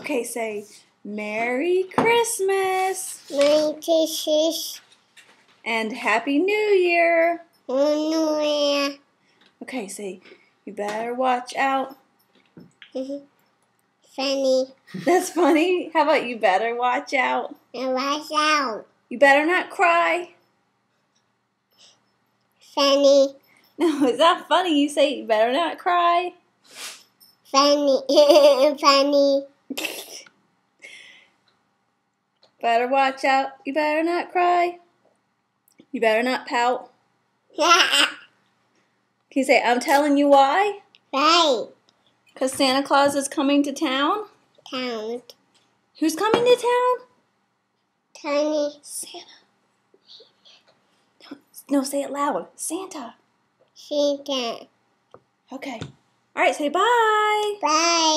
Okay, say Merry Christmas. Merry Christmas. And Happy New Year. New Year. Okay, say you better watch out. Funny. That's funny. How about you better watch out? And watch out. You better not cry. Funny. No, it's not funny. You say you better not cry. Funny. Funny. Better watch out. You better not cry. You better not pout. Can you say, I'm telling you why? Right. Because Santa Claus is coming to town? Town. Who's coming to town? Tiny. Santa. No, say it loud. Santa. Santa. Okay. All right, say bye. Bye.